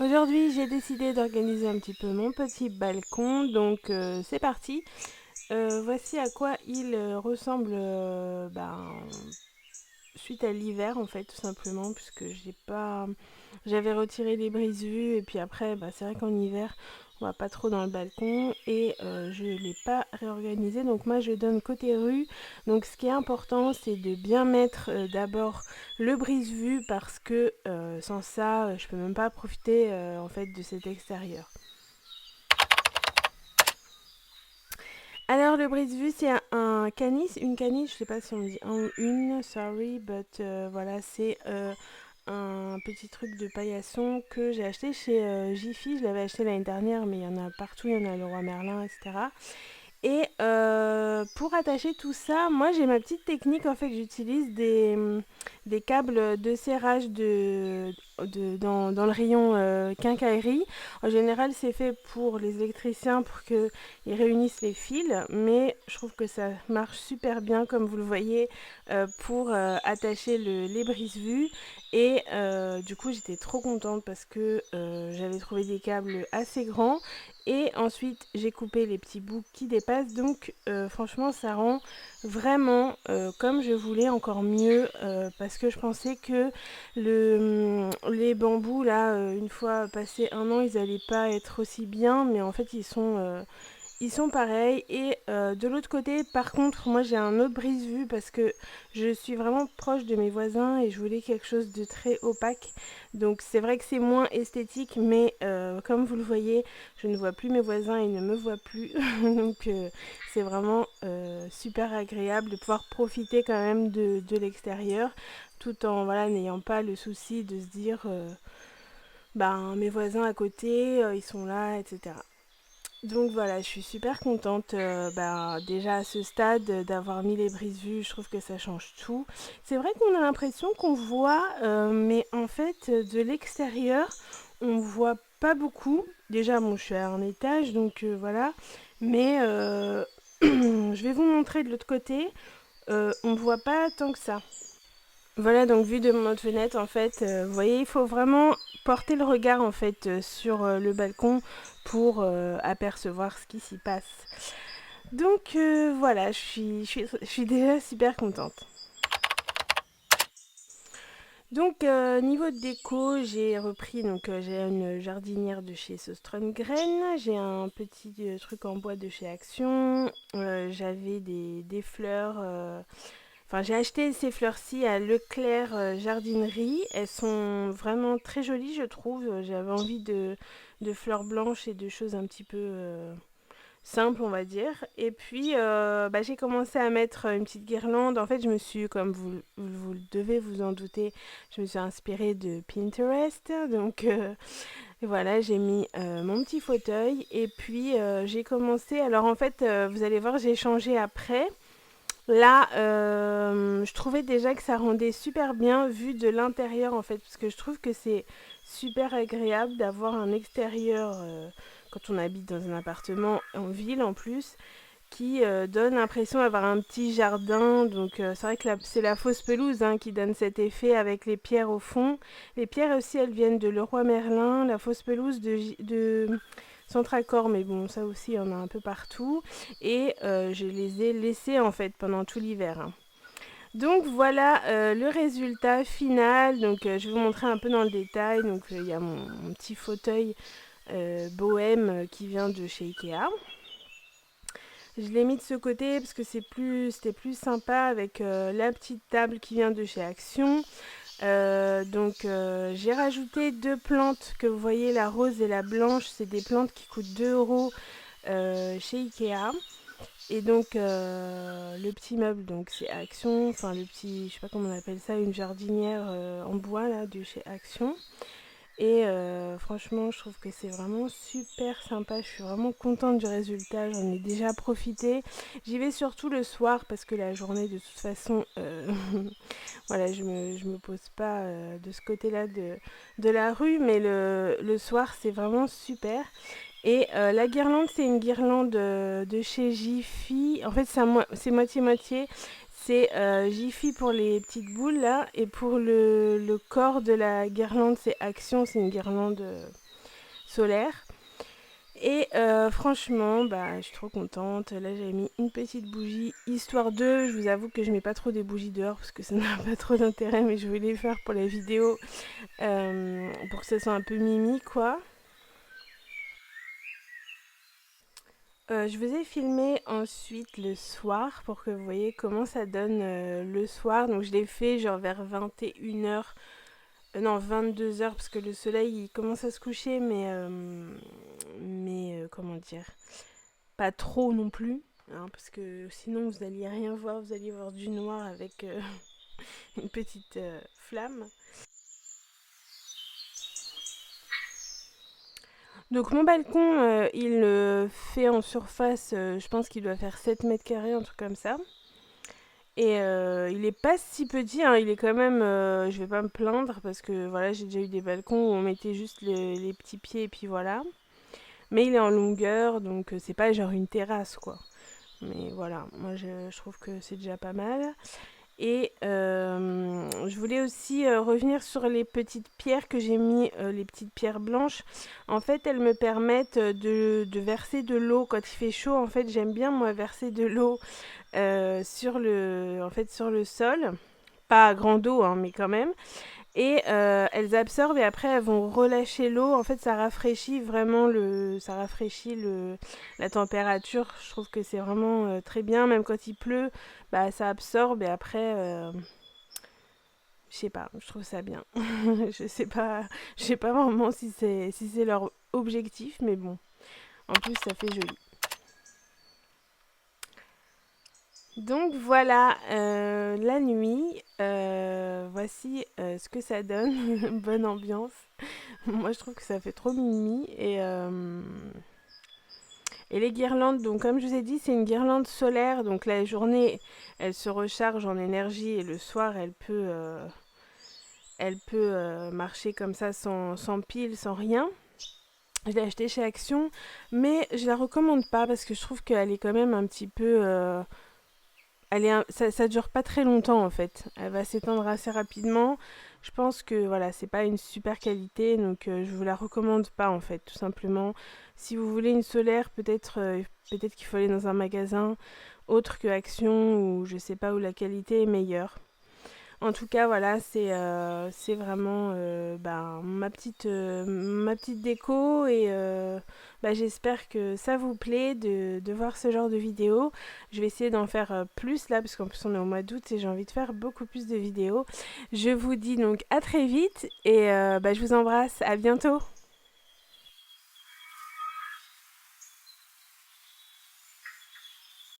Aujourd'hui, j'ai décidé d'organiser un petit peu mon petit balcon, donc c'est parti. Voici à quoi il ressemble suite à l'hiver en fait, tout simplement, puisque j'avais retiré les brises-vues et puis après, c'est vrai qu'en hiver, on va pas trop dans le balcon et je l'ai pas réorganisé. Donc moi, je donne côté rue. Donc ce qui est important, c'est de bien mettre d'abord le brise-vue parce que sans ça, je peux même pas profiter en fait de cet extérieur. Alors le brise-vue, c'est un caniche, une caniche, je sais pas si on dit un ou une, sorry, but voilà, c'est un petit truc de paillasson que j'ai acheté chez Jiffy. Je l'avais acheté l'année dernière, mais il y en a partout, il y en a le Roi Merlin, etc. Et pour attacher tout ça, moi j'ai ma petite technique en fait, j'utilise des câbles de serrage dans le rayon quincaillerie. En général c'est fait pour les électriciens pour qu'ils réunissent les fils, mais je trouve que ça marche super bien comme vous le voyez pour attacher les brise-vues. Et du coup j'étais trop contente parce que j'avais trouvé des câbles assez grands et ensuite, j'ai coupé les petits bouts qui dépassent. Donc, franchement, ça rend vraiment comme je voulais, encore mieux. Parce que je pensais que les bambous, là, une fois passé un an, ils allaient pas être aussi bien. Mais en fait, ils sont pareils. Et de l'autre côté, par contre, moi j'ai un autre brise-vue parce que je suis vraiment proche de mes voisins et je voulais quelque chose de très opaque. Donc c'est vrai que c'est moins esthétique, mais comme vous le voyez, je ne vois plus mes voisins, ils ne me voient plus. Donc c'est vraiment super agréable de pouvoir profiter quand même de l'extérieur tout en voilà, n'ayant pas le souci de se dire mes voisins à côté, ils sont là, etc. Donc voilà, je suis super contente déjà à ce stade d'avoir mis les brises-vues, je trouve que ça change tout. C'est vrai qu'on a l'impression qu'on voit, mais en fait de l'extérieur, on voit pas beaucoup. Déjà, bon, je suis à un étage, donc voilà. Mais je vais vous montrer de l'autre côté, on voit pas tant que ça. Voilà, donc vue de notre fenêtre, en fait, vous voyez, il faut vraiment porter le regard en fait sur le balcon pour apercevoir ce qui s'y passe. Donc voilà, je suis déjà super contente. Donc niveau déco, j'ai repris j'ai une jardinière de chez Sostrengren, j'ai un petit truc en bois de chez Action, j'avais des fleurs. Enfin, j'ai acheté ces fleurs-ci à Leclerc Jardinerie. Elles sont vraiment très jolies, je trouve. J'avais envie de fleurs blanches et de choses un petit peu simples, on va dire. Et puis, j'ai commencé à mettre une petite guirlande. En fait, je me suis, comme vous devez vous en douter, je me suis inspirée de Pinterest. Donc, voilà, j'ai mis mon petit fauteuil. Et puis, j'ai commencé. Alors, en fait, vous allez voir, j'ai changé après. Là, je trouvais déjà que ça rendait super bien vu de l'intérieur en fait, parce que je trouve que c'est super agréable d'avoir un extérieur quand on habite dans un appartement en ville en plus, qui donne l'impression d'avoir un petit jardin. Donc c'est vrai que c'est la fausse pelouse hein, qui donne cet effet avec les pierres au fond. Les pierres aussi, elles viennent de Leroy Merlin, la fausse pelouse de Centracor, mais bon, ça aussi, il y en a un peu partout. Et je les ai laissés en fait pendant tout l'hiver, hein. Donc voilà le résultat final. Donc je vais vous montrer un peu dans le détail. Donc il y a mon petit fauteuil bohème qui vient de chez Ikea. Je l'ai mis de ce côté parce que c'était plus sympa avec la petite table qui vient de chez Action. J'ai rajouté deux plantes que vous voyez, la rose et la blanche. C'est des plantes qui coûtent 2 € chez Ikea. Et donc le petit meuble, donc c'est Action, enfin le petit, je sais pas comment on appelle ça, une jardinière en bois là de chez Action. Et franchement, je trouve que c'est vraiment super sympa. Je suis vraiment contente du résultat. J'en ai déjà profité. J'y vais surtout le soir parce que la journée, de toute façon, voilà, je me pose pas de ce côté-là de la rue. Mais le soir, c'est vraiment super. Et la guirlande, c'est une guirlande de chez Jiffy. En fait, c'est moitié-moitié. C'est Jiffy pour les petites boules là. Et pour le corps de la guirlande, c'est Action. C'est une guirlande. solaire. Et franchement, bah, je suis trop contente. Là, j'avais mis une petite bougie, histoire de... Je vous avoue que je mets pas trop des bougies dehors parce que ça n'a pas trop d'intérêt, mais je voulais les faire pour la vidéo, pour que ça soit un peu mimi, quoi. Je vous ai filmé ensuite le soir pour que vous voyez comment ça donne le soir. Donc je l'ai fait genre vers 21h, non 22h parce que le soleil il commence à se coucher mais comment dire, pas trop non plus. Hein, parce que sinon vous alliez rien voir, vous alliez voir du noir avec une petite flamme. Donc mon balcon, il fait en surface, je pense qu'il doit faire 7 mètres carrés, un truc comme ça. Et il est pas si petit, hein, il est quand même, je vais pas me plaindre parce que voilà, j'ai déjà eu des balcons où on mettait juste les petits pieds et puis voilà. Mais il est en longueur, donc c'est pas genre une terrasse quoi. Mais voilà, moi je trouve que c'est déjà pas mal. Et je voulais aussi revenir sur les petites pierres que j'ai mis, les petites pierres blanches. En fait, elles me permettent de verser de l'eau quand il fait chaud. En fait, j'aime bien moi verser de l'eau en fait, sur le sol. Pas à grande eau, hein, mais quand même. Et elles absorbent et après elles vont relâcher l'eau. En fait, ça rafraîchit vraiment la température. Je trouve que c'est vraiment très bien. Même quand il pleut, bah, ça absorbe et après, je sais pas, je trouve ça bien. Je sais pas vraiment si c'est leur objectif, mais bon. En plus, ça fait joli. Donc voilà, la nuit, voici ce que ça donne, bonne ambiance. Moi je trouve que ça fait trop mimi et les guirlandes, donc comme je vous ai dit, c'est une guirlande solaire, donc la journée elle se recharge en énergie et le soir elle peut marcher comme ça sans pile, sans rien. Je l'ai achetée chez Action, mais je la recommande pas parce que je trouve qu'elle est quand même un petit peu... ça dure pas très longtemps en fait. Elle va s'éteindre assez rapidement. Je pense que voilà, c'est pas une super qualité, donc je vous la recommande pas en fait, tout simplement. Si vous voulez une solaire, peut-être qu'il faut aller dans un magasin autre que Action ou je sais pas où la qualité est meilleure. En tout cas, voilà, c'est vraiment ben, ma petite déco et ben, j'espère que ça vous plaît de voir ce genre de vidéos. Je vais essayer d'en faire plus là, parce qu'en plus on est au mois d'août et j'ai envie de faire beaucoup plus de vidéos. Je vous dis donc à très vite et ben, je vous embrasse, à bientôt.